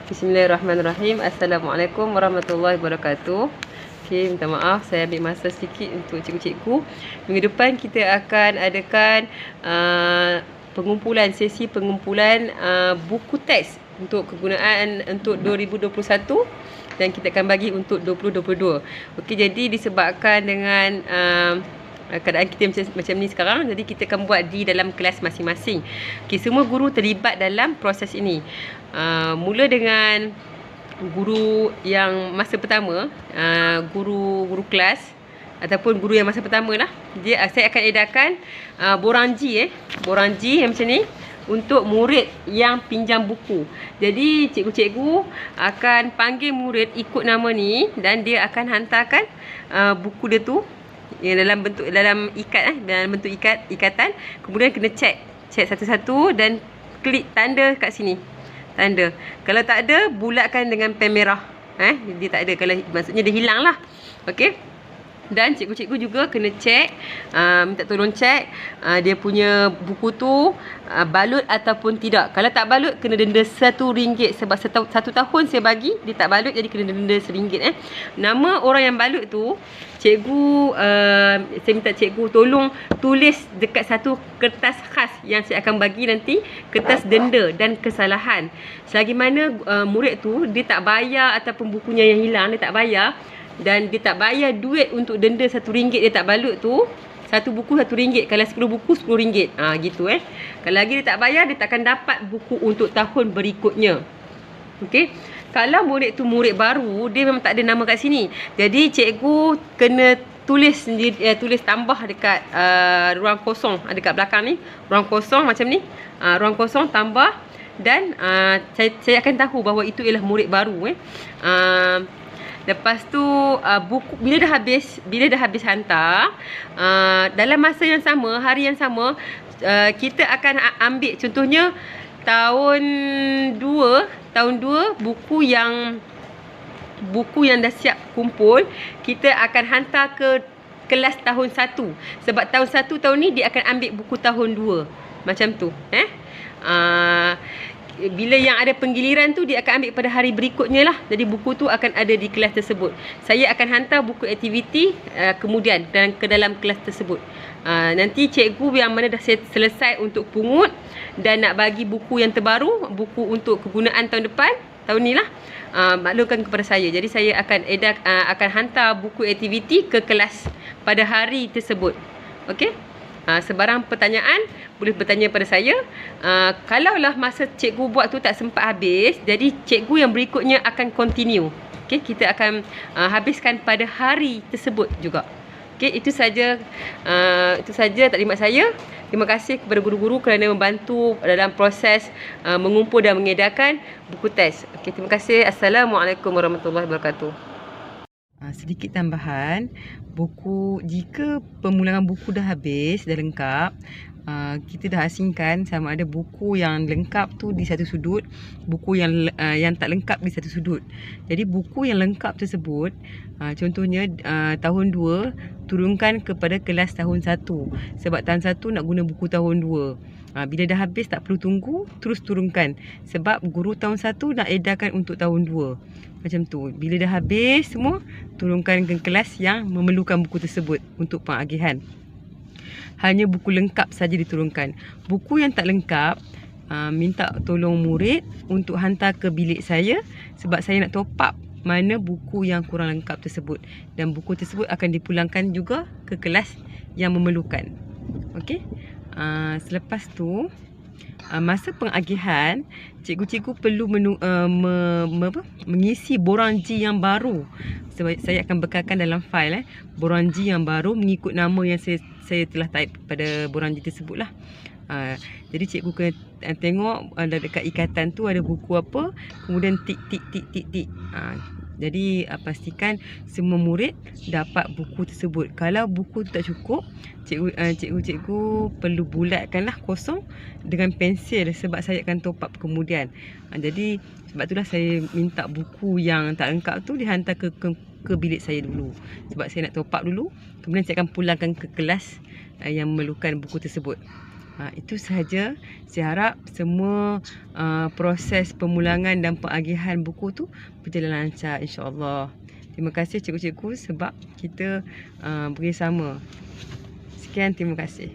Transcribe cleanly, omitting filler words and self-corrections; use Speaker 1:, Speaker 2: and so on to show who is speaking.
Speaker 1: Bismillahirrahmanirrahim. Assalamualaikum warahmatullahi wabarakatuh. Okey, minta maaf saya ambil masa sedikit untuk cikgu-cikgu. Minggu depan kita akan adakan sesi pengumpulan buku teks untuk kegunaan untuk 2021 dan kita akan bagi untuk 2022. Okey, jadi disebabkan dengan keadaan kita macam ni sekarang, jadi kita akan buat di dalam kelas masing-masing. Okey, semua guru terlibat dalam proses ini. Mula dengan guru yang masa pertama, guru kelas ataupun guru yang masa pertama lah, saya akan edarkan boranji yang macam ni untuk murid yang pinjam buku. Jadi cikgu-cikgu akan panggil murid ikut nama ni dan dia akan hantarkan buku dia tu yang dalam bentuk ikatan. Kemudian kena check satu-satu dan klik tanda kat sini. Tanda. Kalau tak ada, bulatkan dengan pen merah. Dia tak ada. Kalau maksudnya dia hilang lah. Okey. Dan cikgu-cikgu juga kena check, minta tolong check dia punya buku tu balut ataupun tidak. Kalau tak balut, kena denda RM1 sebab satu tahun saya bagi dia tak balut, jadi kena denda RM1. Nama orang yang balut tu, cikgu saya minta cikgu tolong tulis dekat satu kertas khas yang saya akan bagi nanti, kertas denda dan kesalahan. Selagi mana murid tu dia tak bayar ataupun bukunya yang hilang dia tak bayar, dan dia tak bayar duit untuk denda RM1 dia tak balut tu, satu buku RM1. Kalau 10 buku RM10. Gitu Kalau lagi dia tak bayar, dia tak akan dapat buku untuk tahun berikutnya. Okey. Kalau murid tu murid baru, dia memang tak ada nama kat sini. Jadi cikgu kena tulis sendiri, tulis tambah dekat ruang kosong dekat belakang ni, ruang kosong macam ni. Ruang kosong tambah dan saya akan tahu bahawa itu ialah murid baru Lepas tu buku bila dah habis hantar, dalam masa yang sama, hari yang sama, kita akan ambil contohnya tahun 2 buku yang dah siap kumpul, kita akan hantar ke kelas tahun 1. Sebab tahun 1 tahun ni dia akan ambil buku tahun 2. Macam tu. Bila yang ada penggiliran tu, dia akan ambil pada hari berikutnya lah. Jadi buku tu akan ada di kelas tersebut. Saya akan hantar buku aktiviti kemudian ke dalam kelas tersebut. Nanti cikgu yang mana dah selesai untuk pungut dan nak bagi buku yang terbaru, buku untuk kegunaan tahun depan, tahun ni lah, maklumkan kepada saya. Jadi saya akan hantar buku aktiviti ke kelas pada hari tersebut. Okey? Sebarang pertanyaan boleh bertanya pada saya. Kalaulah masa cikgu buat tu tak sempat habis, jadi cikgu yang berikutnya akan continue. Okey, kita akan habiskan pada hari tersebut juga. Okey, itu saja taklimat saya. Terima kasih kepada guru-guru kerana membantu dalam proses mengumpul dan mengedarkan buku teks. Okey, terima kasih. Assalamualaikum warahmatullahi wabarakatuh. Sedikit tambahan, jika pemulangan buku dah habis, dah lengkap, kita dah asingkan sama ada buku yang lengkap tu di satu sudut, buku yang tak lengkap di satu sudut. Jadi buku yang lengkap tersebut, contohnya tahun 2 turunkan kepada kelas tahun 1, sebab tahun 1 nak guna buku tahun 2. Bila dah habis tak perlu tunggu, terus turunkan, sebab guru tahun 1 nak edarkan untuk tahun 2. Macam tu. Bila dah habis semua, turunkan ke kelas yang memerlukan buku tersebut untuk pengagihan. Hanya buku lengkap saja diturunkan. Buku yang tak lengkap, minta tolong murid untuk hantar ke bilik saya, sebab saya nak top up mana buku yang kurang lengkap tersebut, dan buku tersebut akan dipulangkan juga ke kelas yang memerlukan. Okey. Selepas tu, masa pengagihan, cikgu-cikgu perlu mengisi boranji yang baru. Sebab saya akan bekalkan dalam fail boranji yang baru mengikut nama yang saya telah type pada boranji tersebut lah. Jadi cikgu kena tengok dekat ikatan tu ada buku apa, kemudian tik. Jadi pastikan semua murid dapat buku tersebut. Kalau buku tu tak cukup, cikgu perlu bulatkanlah kosong dengan pensil, sebab saya akan top up kemudian. Jadi sebab itulah saya minta buku yang tak lengkap tu dihantar ke bilik saya dulu, sebab saya nak top up dulu, kemudian saya akan pulangkan ke kelas yang memerlukan buku tersebut. Itu sahaja. Saya harap semua proses pemulangan dan pengagihan buku tu berjalan lancar, insya-Allah. Terima kasih cikgu-cikgu sebab kita bersama. Sekian, terima kasih.